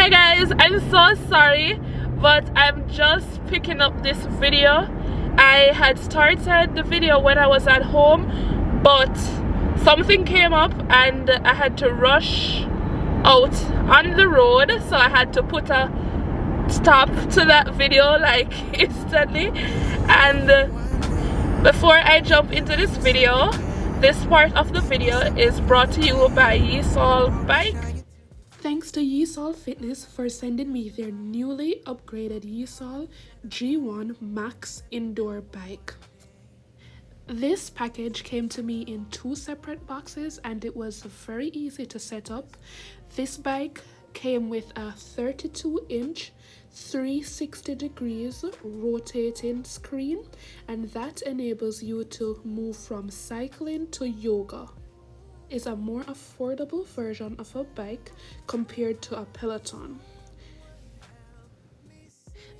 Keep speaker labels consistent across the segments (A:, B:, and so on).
A: Hey guys, I'm so sorry, but I'm just picking up this video. I had started the video when I was at home, but something came up and I had to rush out on the road, so I had to put a stop to that video like instantly. And before I jump into this video, this part of the video is brought to you by Yesoul Bike. Thanks to Yesoul Fitness for sending me their newly upgraded Yesoul G1 Max indoor bike. This package came to me in 2 separate boxes and it was very easy to set up. This bike came with a 32-inch 360 degrees rotating screen, and that enables you to move from cycling to yoga. It's a more affordable version of a bike compared to a Peloton.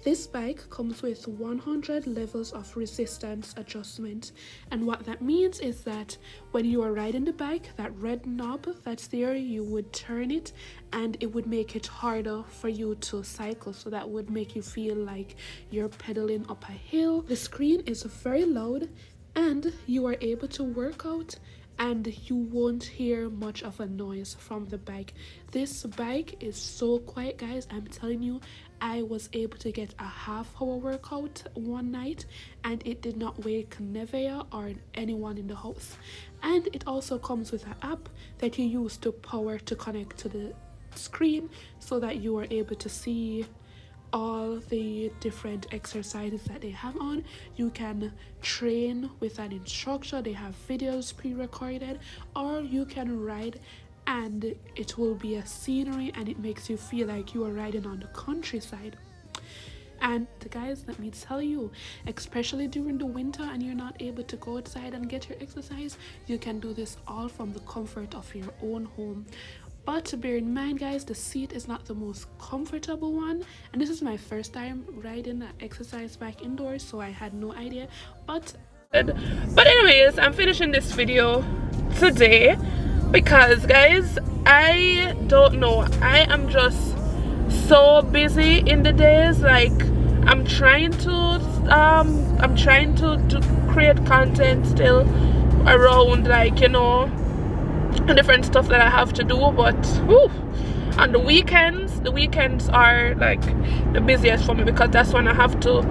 A: This bike comes with 100 levels of resistance adjustment, and what that means is that when you are riding the bike, that red knob that's there, you would turn it and it would make it harder for you to cycle, so that would make you feel like you're pedaling up a hill. The screen is very loud and you are able to work out and you won't hear much of a noise from the bike. This bike is so quiet, guys. I'm telling you, I was able to get a half-hour workout one night and it did not wake Nevea or anyone in the house. And it also comes with an app that you use to power to connect to the screen, so that you are able to see all the different exercises that they have on. You can train with an instructor, they have videos pre-recorded, or you can ride and it will be a scenery and it makes you feel like you are riding on the countryside. And guys, let me tell you, especially during the winter and you're not able to go outside and get your exercise, you can do this all from the comfort of your own home. But bear in mind, guys, the seat is not the most comfortable one, and this is my first time riding an exercise bike indoors, so I had no idea. But anyways, I'm finishing this video today because, guys, I don't know, I am just so busy in the days. Like, I'm trying to create content still around, like, you know, different stuff that I have to do, but whew, on the weekends are like the busiest for me, because that's when I have to,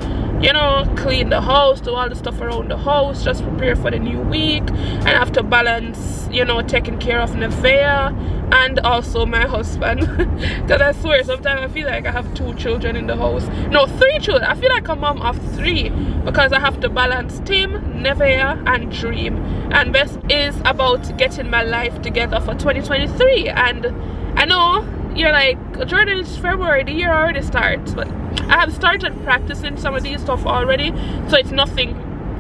A: you know, clean the house, do all the stuff around the house, just prepare for the new week, and I have to balance, you know, taking care of Nevea and also my husband. Because I swear sometimes I feel like I have 2 children in the house. No, 3 children. I feel like a mom of 3 because I have to balance Tim, Nevea and Dream. And best is about getting my life together for 2023. And I know you're like, Jordan, it's February, the year already starts, but I have started practicing some of these stuff already, so it's nothing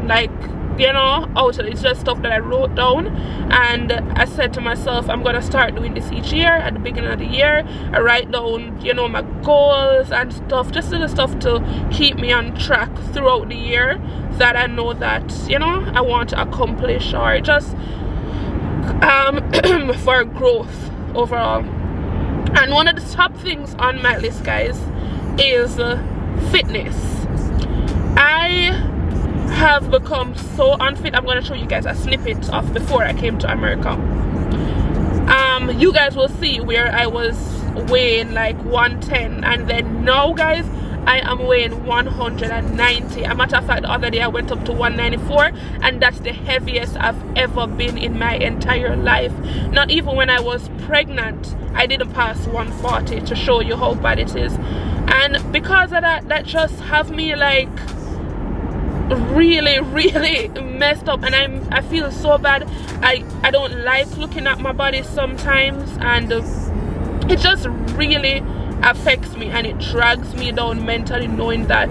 A: like, you know, out. It's just stuff that I wrote down, and I said to myself, I'm gonna start doing this each year. At the beginning of the year, I write down, you know, my goals and stuff, just little stuff to keep me on track throughout the year that I know that, you know, I want to accomplish, or just for growth overall. And one of the top things on my list, guys, is fitness. I have become so unfit. I'm going to show you guys a snippet of before I came to America. You guys will see where I was weighing like 110, and then now, guys, I am weighing 190. As a matter of fact, the other day I went up to 194, and that's the heaviest I've ever been in my entire life. Not even when I was pregnant, I didn't pass 140, to show you how bad it is. And because of that, that just have me like really messed up, and I feel so bad. I don't like looking at my body sometimes, and it just really affects me and it drags me down mentally, knowing that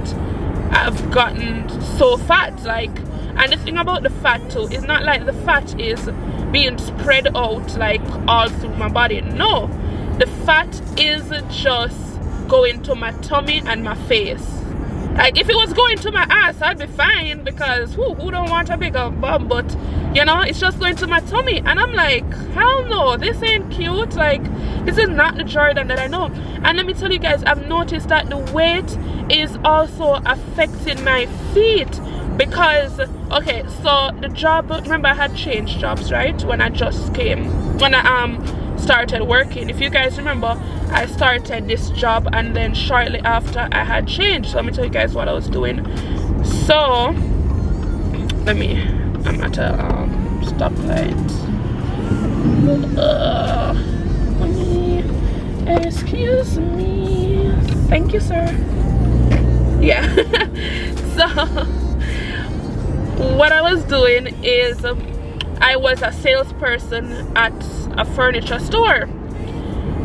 A: I've gotten so fat. Like, and the thing about the fat too, is not like the fat is being spread out like all through my body. No, the fat is just going to my tummy and my face. Like, if it was going to my ass, I'd be fine, because who don't want a bigger bum? But you know, it's just going to my tummy, and I'm like, hell no, this ain't cute. Like, This is not the Jordan that I know. And let me tell you guys, I've noticed that the weight is also affecting my feet. Because, okay, so the job, remember I had changed jobs, right? When I started working. If you guys remember, I started this job and then shortly after I had changed. So let me tell you guys what I was doing. So, I'm at a stoplight. Excuse me. Thank you, sir. Yeah. So, what I was doing is I was a salesperson at a furniture store.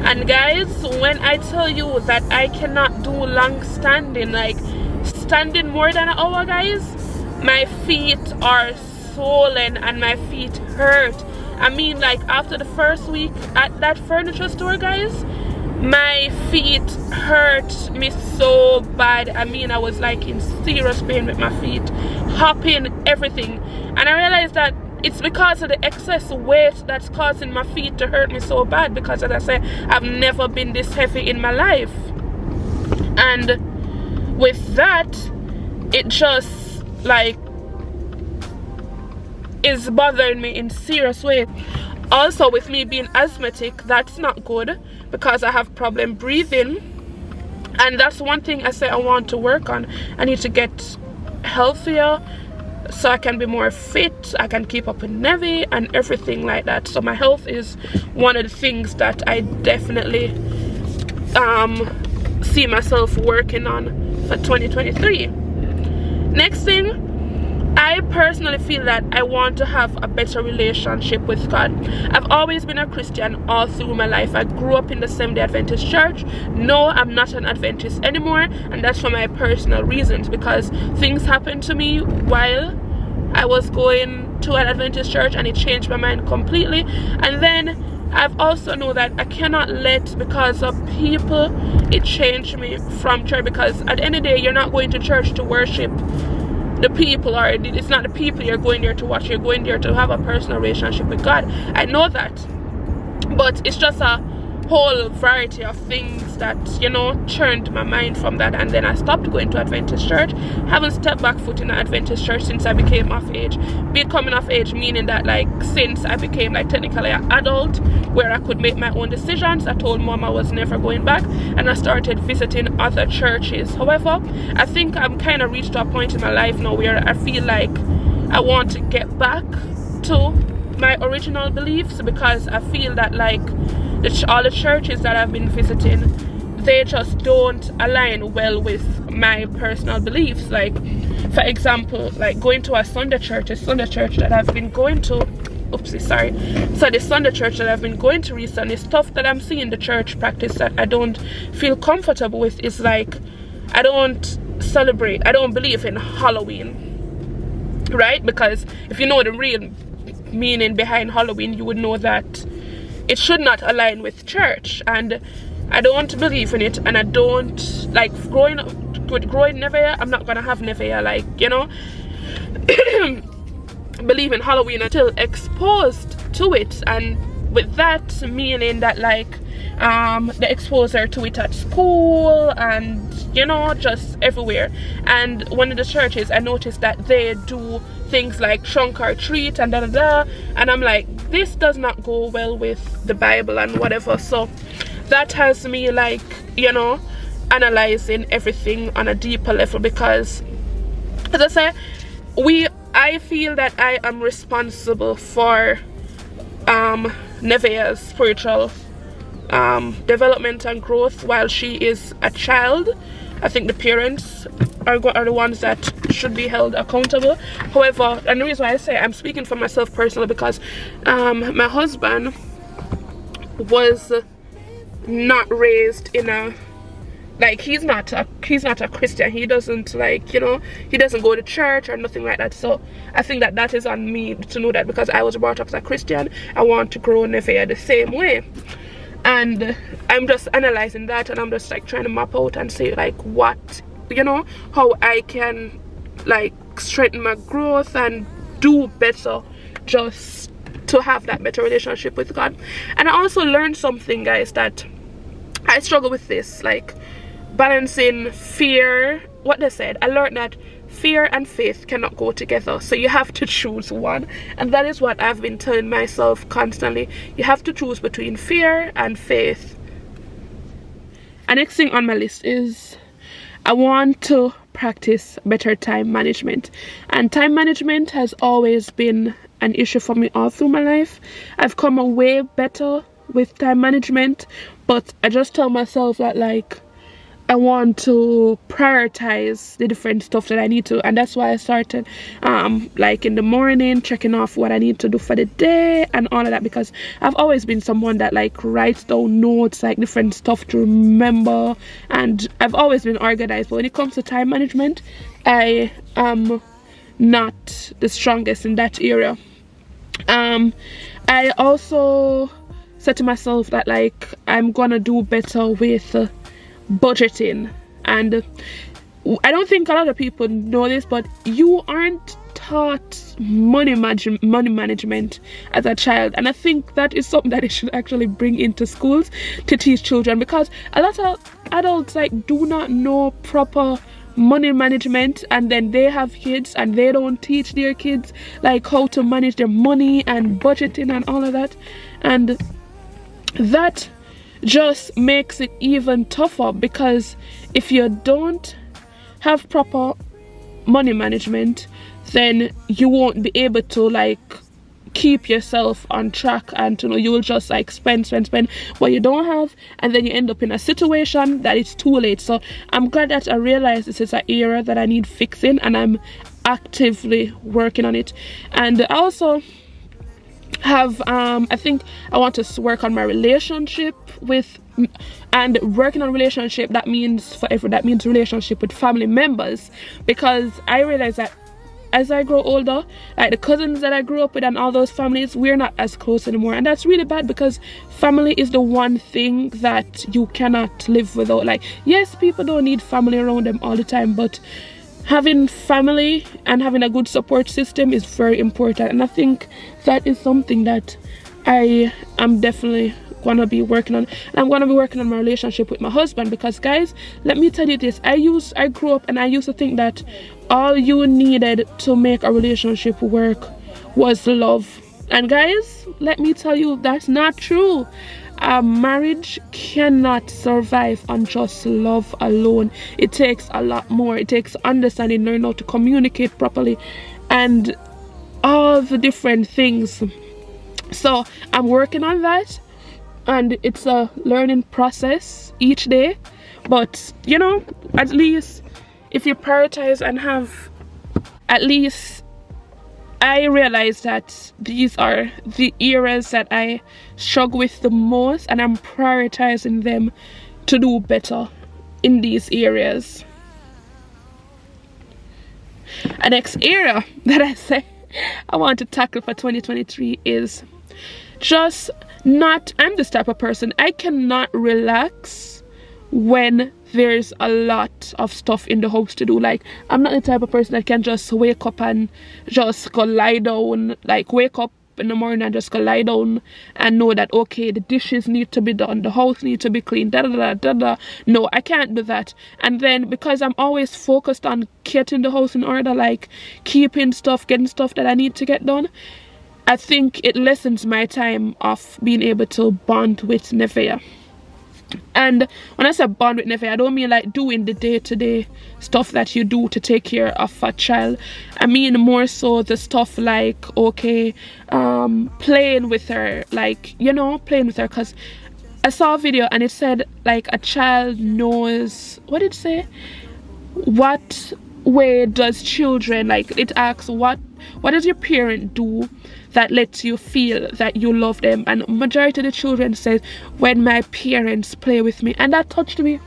A: And guys, when I tell you that I cannot do long standing, like standing more than an hour, guys, my feet are swollen and my feet hurt. I mean, like after the first week at that furniture store, guys, my feet hurt me so bad. I mean, I was like in serious pain with my feet, hopping, everything. And I realized that it's because of the excess weight that's causing my feet to hurt me so bad, because as I say, I've never been this heavy in my life. And with that, it just like is bothering me in serious way. Also, with me being asthmatic, that's not good because I have problem breathing, and that's one thing I say I want to work on. I need to get healthier so I can be more fit, I can keep up with Navy and everything like that. So my health is one of the things that I definitely see myself working on for 2023. Next thing, I personally feel that I want to have a better relationship with God. I've always been a Christian all through my life. I grew up in the Seventh-day Adventist church. No, I'm not an Adventist anymore, and that's for my personal reasons, because things happened to me while I was going to an Adventist church and it changed my mind completely. And then I've also know that I cannot let, because of people, it changed me from church, because at the end of the day, you're not going to church to worship the people, or it's not the people you're going there to watch. You're going there to have a personal relationship with God. I know that, but it's just a whole variety of things that, you know, churned my mind from that. And then I stopped going to Adventist church. Haven't stepped back foot in an Adventist church since I became of age. Becoming of age meaning that, like, since I became like technically an adult where I could make my own decisions, I told mom I was never going back, and I started visiting other churches. However, I think I'm kind of reached a point in my life now where I feel like I want to get back to my original beliefs, because I feel that, like, all the churches that I've been visiting, they just don't align well with my personal beliefs. Like, for example, like going to a Sunday church that I've been going to, oopsie, sorry. So the Sunday church that I've been going to recently, stuff that I'm seeing the church practice that I don't feel comfortable with is, like, I don't believe in Halloween, right? Because if you know the real meaning behind Halloween, you would know that it should not align with church, and I don't believe in it. And I don't like growing Nevaeh. I'm not gonna have Nevaeh, like, you know, believe in Halloween until exposed to it. And with that meaning that, like, the exposure to it at school and, you know, just everywhere. And one of the churches, I noticed that they do things like trunk or treat and and I'm like, this does not go well with the Bible and whatever. So that has me, like, you know, analyzing everything on a deeper level, because as I say, I feel that I am responsible for Nevaeh's spiritual development and growth while she is a child. I think the parents are the ones that should be held accountable. However, and the reason why I say I'm speaking for myself personally, because my husband was not raised in a, like, he's not a Christian. He doesn't, like, you know, he doesn't go to church or nothing like that. So I think that that is on me to know that, because I was brought up as a Christian, I want to grow Nevaeh the same way. And I'm just analyzing that, and I'm just, like, trying to map out and say, like, what, you know, how I can, like, strengthen my growth and do better just to have that better relationship with God. And I also learned something, guys, that I struggle with this, like balancing fear. What they said, I learned that fear and faith cannot go together, so you have to choose one. And that is what I've been telling myself constantly. You have to choose between fear and faith. And next thing on my list is I want to practice better time management. And time management has always been an issue for me all through my life. I've come a way better with time management, but I just tell myself that, like, I want to prioritize the different stuff that I need to, and that's why I started like in the morning checking off what I need to do for the day and all of that, because I've always been someone that like writes down notes, like different stuff to remember, and I've always been organized. But when it comes to time management, I am not the strongest in that area. I also said to myself that, like, I'm gonna do better with budgeting. And I don't think a lot of people know this, but you aren't taught money management as a child, and I think that is something that they should actually bring into schools to teach children, because a lot of adults like do not know proper money management, and then they have kids and they don't teach their kids like how to manage their money and budgeting and all of that, and that just makes it even tougher, because if you don't have proper money management, then you won't be able to like keep yourself on track, and you know, you will just like spend what you don't have, and then you end up in a situation that it's too late. So I'm glad that I realized this is an area that I need fixing, and I'm actively working on it. And I also have I think I want to work on my relationship with, and working on relationship, that means relationship with family members, because I realize that as I grow older, like the cousins that I grew up with and all those families, we're not as close anymore, and that's really bad, because family is the one thing that you cannot live without. Like, yes, people don't need family around them all the time, but having family and having a good support system is very important, and I think that is something that I am definitely gonna be working on. And I'm gonna be working on my relationship with my husband, because guys, let me tell you this, I grew up and I used to think that all you needed to make a relationship work was love, and guys, let me tell you, that's not true. A marriage cannot survive on just love alone. It takes a lot more. It takes understanding, learning how to communicate properly, and all the different things. So I'm working on that, and it's a learning process each day. But you know, at least if you prioritize and have, at least I realize that these are the areas that I struggle with the most, and I'm prioritizing them to do better in these areas. A next area that I say I want to tackle for 2023 is just not, I'm this type of person, I cannot relax when there's a lot of stuff in the house to do. Like, I'm not the type of person that can just wake up and just go lie down, like wake up in the morning and just go lie down and know that, okay, the dishes need to be done, the house needs to be clean, da da da da da. No, I can't do that. And then because I'm always focused on getting the house in order, like keeping stuff, getting stuff that I need to get done, I think it lessens my time of being able to bond with Nevaeh. And when I say bond with Nevaeh, I don't mean like doing the day-to-day stuff that you do to take care of a child. I mean more so the stuff like, okay, playing with her, like, you know, playing with her. Because I saw a video and it said like a child knows, what did it say? What way does children, like it asks what does your parent do that lets you feel that you love them? And majority of the children says, when my parents play with me. And that touched me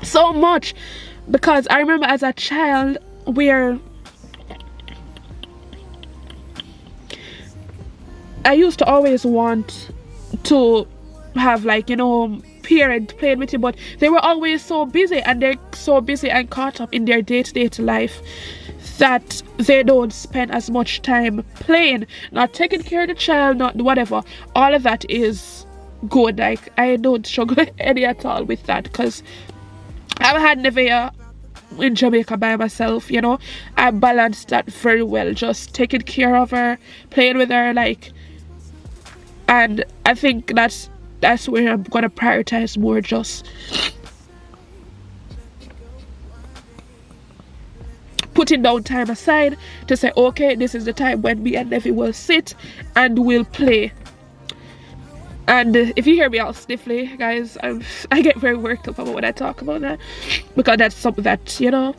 A: so much, because I remember as a child where I used to always want to have, like, you know, parents playing with you, but they were always so busy, and they're so busy and caught up in their day-to-day life that they don't spend as much time playing, not taking care of the child, not whatever. All of that is good. Like, I don't struggle any at all with that, because I've had Nevea in Jamaica by myself, you know. I balanced that very well, just taking care of her, playing with her, like, and I think that's where I'm gonna prioritize more, just putting down time aside to say, okay, this is the time when me and Nevi will sit and we'll play. And if you hear me all sniffly, guys, I get very worked up about when I talk about that, because that's something that, you know,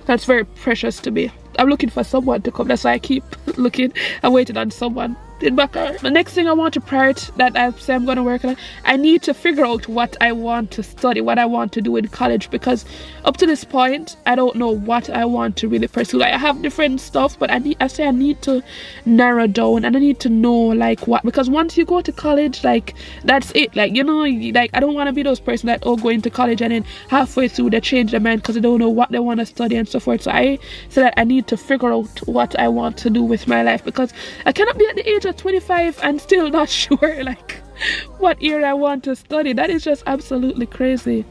A: that's very precious to me. I'm looking for someone to come. That's why I keep looking and waiting on someone in my car. The next thing I want to prioritize, that I say I'm going to work on, I need to figure out what I want to study, what I want to do in college, because up to this point I don't know what I want to really pursue. Like, I have different stuff, but I need to narrow down, and I need to know like what, because once you go to college, like, that's it. Like, you know, like, I don't want to be those person that go into college and then halfway through they change their mind because they don't know what they want to study and so forth. So I said that I need to figure out what I want to do with my life, because I cannot be at the age of 25 and still not sure like what year I want to study. That is just absolutely crazy.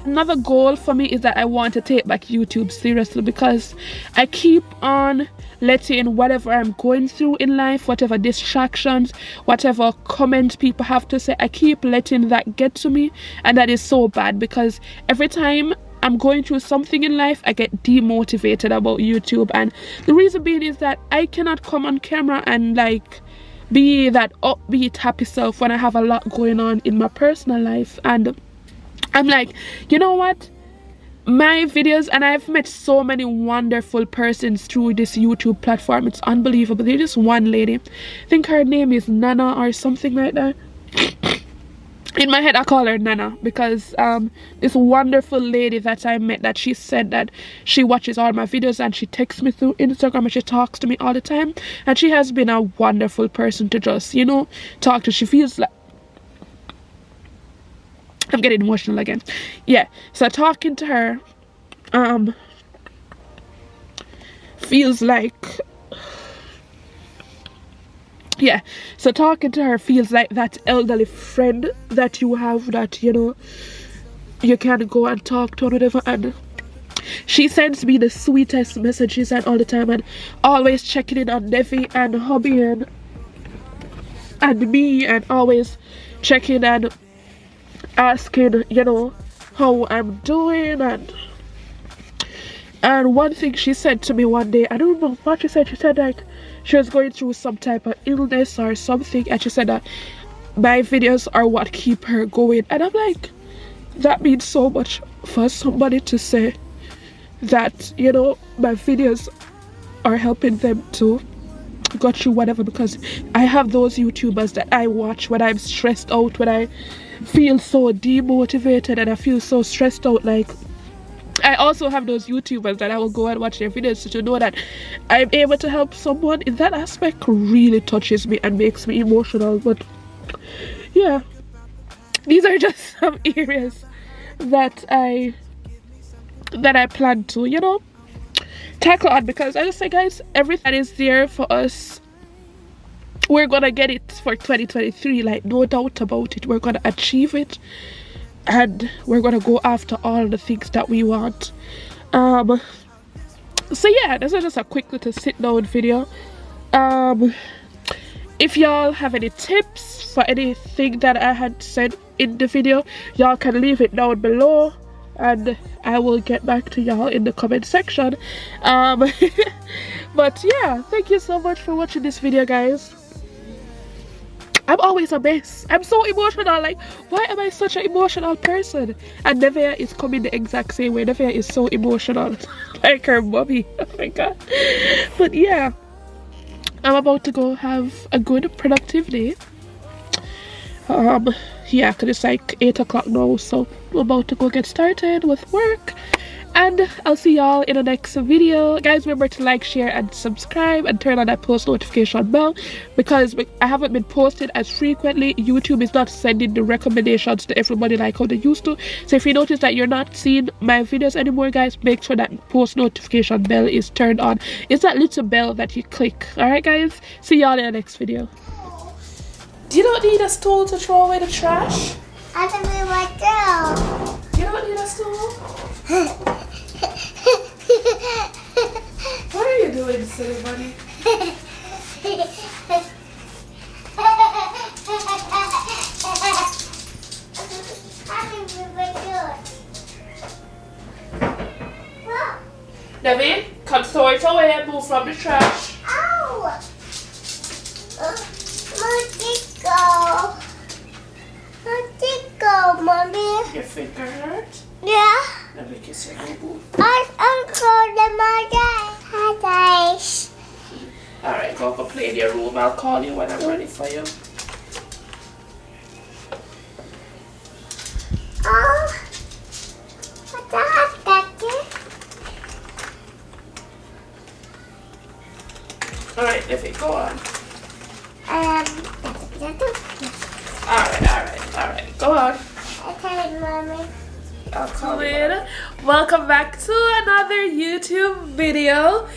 A: Another goal for me is that I want to take back YouTube seriously, because I keep on letting whatever I'm going through in life, whatever distractions, whatever comments people have to say, I keep letting that get to me, and that is so bad, because every time I'm going through something in life, I get demotivated about YouTube. And the reason being is that I cannot come on camera and like be that upbeat happy self when I have a lot going on in my personal life. And I'm like, you know what, my videos, and I've met so many wonderful persons through this YouTube platform, it's unbelievable. There's this one lady, I think her name is Nana or something like that. In my head I call her Nana, because this wonderful lady that I met, that she said that she watches all my videos and she texts me through Instagram and she talks to me all the time, and she has been a wonderful person to just, you know, talk to. She feels like, I'm getting emotional again. Yeah, so talking to her feels like, yeah, so talking to her feels like that elderly friend that you have, that, you know, you can go and talk to or whatever. And she sends me the sweetest messages and all the time, and always checking in on Nevi and hubby and me, and always checking and asking, you know, how I'm doing. And one thing she said to me one day, I don't remember what she said like she was going through some type of illness or something, and she said that my videos are what keep her going. And I'm like, that means so much for somebody to say that, you know, my videos are helping them to go through whatever, because I have those YouTubers that I watch when I'm stressed out, when I feel so demotivated and I feel so stressed out. Like, I also have those YouTubers that I will go and watch their videos, so to know that I'm able to help someone in that aspect really touches me and makes me emotional. But yeah, these are just some areas that I plan to, you know, tackle on, because I just say, guys, everything is there for us. We're gonna get it for 2023, like, no doubt about it. We're gonna achieve it, and we're gonna go after all the things that we want. So yeah, this is just a quick little sit down video. If y'all have any tips for anything that I had said in the video, y'all can leave it down below and I will get back to y'all in the comment section. But yeah, thank you so much for watching this video, guys. I'm always a mess. I'm so emotional. Like, why am I such an emotional person? And Nevea is coming the exact same way. Nevea is so emotional, like her mommy. Oh my god. But yeah, I'm about to go have a good productive day. Yeah, because it's like 8 o'clock now, so I'm about to go get started with work. and I'll see y'all in the next video. Guys, remember to like, share, and subscribe, and turn on that post notification bell, because I haven't been posted as frequently. YouTube is not sending the recommendations to everybody like how they used to. So if you notice that you're not seeing my videos anymore, guys, make sure that post notification bell is turned on. It's that little bell that you click. Alright guys, see y'all in the next video. You don't need a stool to throw away the trash?
B: I don't need my stool.
A: You don't need a stool? What are you doing, silly bunny? David, come throw it away and move from the trash.
B: Ow! Let it go, Mommy.
A: Your finger hurt?
B: Yeah.
A: Let me kiss your boo-boo.
B: I'm calling my dad. Hi, guys.
A: Alright, go up and play in your room. I'll call you when I'm ready for you.
B: Oh, what the heck, Daddy?
A: Alright, David, go on. Alright, go on.
B: Okay, Mommy.
A: I'll call in. Welcome back to another YouTube video.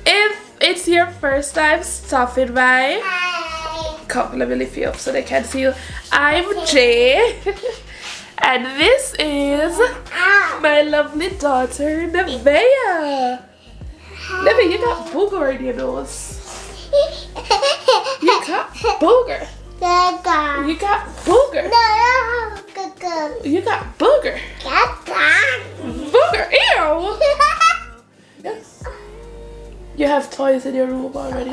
A: If it's your first time stopping by,
B: Hi.
A: come, let me lift you up so they can see you. I'm Jaye, and this is my lovely daughter, Nevaeh. Nevaeh, you got booger in your nose. You got booger.
B: Gaga.
A: You got booger.
B: No, Gaga.
A: You got booger.
B: Gaga.
A: Booger. Ew. Yes. You have toys in your room already.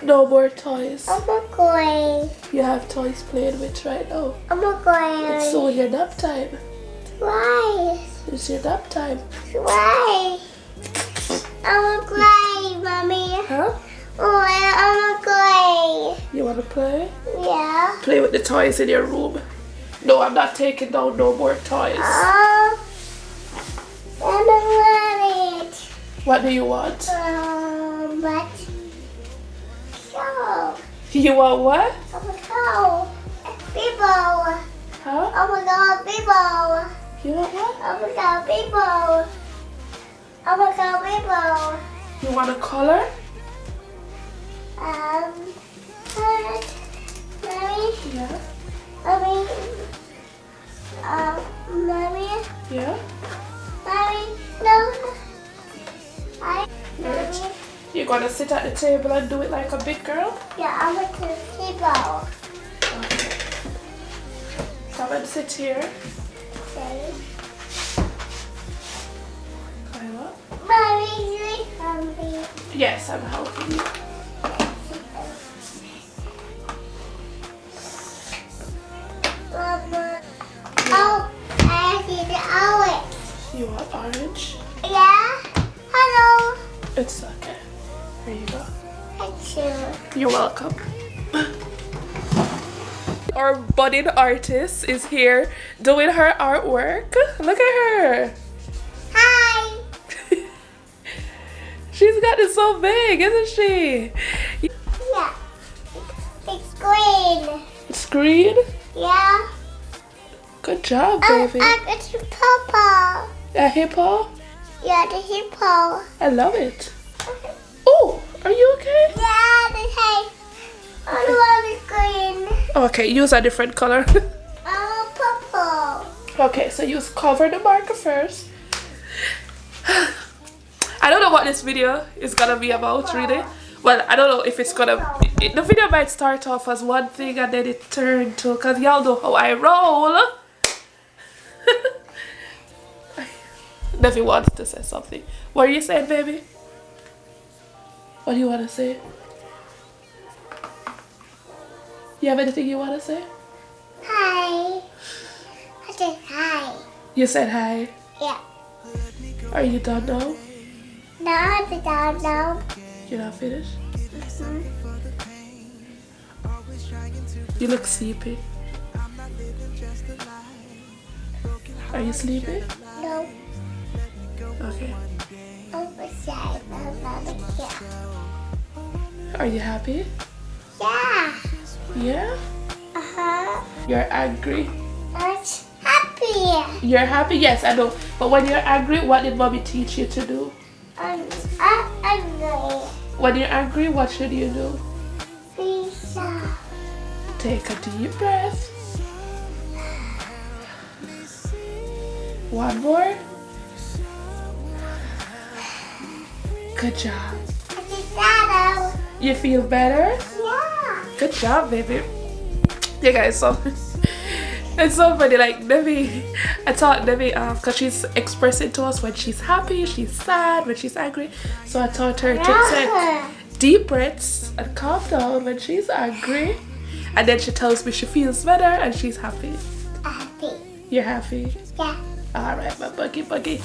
A: No more toys.
B: I'm going.
A: You have toys playing with right now.
B: I'm going.
A: It's soon your nap time.
B: Why?
A: It's your nap time.
B: Why? I'm going, Mommy.
A: Huh?
B: Oh, I'm going.
A: You want to play?
B: Yeah.
A: Play with the toys in your room. No, I'm not taking down no more toys.
B: I don't want it.
A: What do you want?
B: But so
A: You want what?
B: I'm gonna go. People.
A: Huh?
B: I'm gonna go people.
A: You want what?
B: I'm gonna go people. I'm gonna go people.
A: You want a color?
B: Mommy,
A: Yeah.
B: Mommy, Mommy,
A: Yeah?
B: Mommy, no. Mommy,
A: You're gonna sit at the table and do it like a big girl?
B: yeah, I'm going to people.
A: Okay. Come and sit here.
B: Okay.
A: Climb up.
B: Mommy, you hungry?
A: Yes, I'm helping you.
B: Mama. Oh, I see the orange.
A: You want orange?
B: Yeah? Hello.
A: It's okay. Here you go.
B: Thank you.
A: You're welcome. Our budding artist is here doing her artwork. Look at her.
B: Hi.
A: She's got it so big, isn't she?
B: Yeah. It's green.
A: It's green?
B: Yeah.
A: Good job, baby.
B: It's purple.
A: A hippo?
B: Yeah, the hippo.
A: I love it. Oh, are you okay?
B: Yeah, the hay. I love the green.
A: Okay, use a different color.
B: Purple.
A: Okay, so use cover the marker first. I don't know what this video is gonna be about, really. Well, I don't know if it's gonna... The video might start off as one thing and then it turn to... Because y'all know how I roll. Nevi wants to say something. What are you saying, baby? What do you want to say? You have anything you want to say?
B: Hi. I said hi.
A: You said hi.
B: Yeah.
A: Are you done now?
B: No, I don't know.
A: You're not finished? You look sleepy. Are you sleepy?
B: No.
A: Okay.
B: Oversized, another cat.
A: Are you happy?
B: Yeah.
A: Yeah?
B: Uh-huh.
A: You're angry?
B: I'm happy.
A: You're happy? Yes, I know. But when you're angry, what did mommy teach you to do?
B: I'm angry.
A: When you're angry, what should you do?
B: Pizza.
A: Take a deep breath. One more. Good job. You feel better?
B: Yeah.
A: Good job, baby. Yeah, guys, so it's so funny. Like, Debbie, I taught Debbie, because she's expressing to us when she's happy, she's sad, when she's angry. So I taught her to take deep breaths and calm down when she's angry. And then she tells me she feels better and she's happy.
B: Happy.
A: You're happy?
B: Yeah.
A: Alright, my buggy.
B: Alright.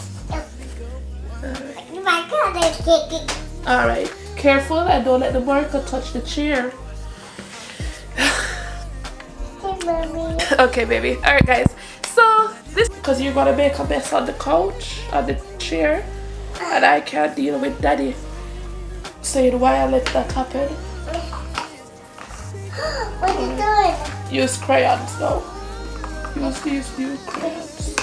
A: Alright. Careful and don't let the marker touch the chair.
B: Hey, mommy.
A: Okay, baby. Alright, guys. So, this because you're gonna make a mess on the couch, on the chair, and I can't deal with daddy saying why I let that happen.
B: What are you doing?
A: Use crayons now. Use these new crayons.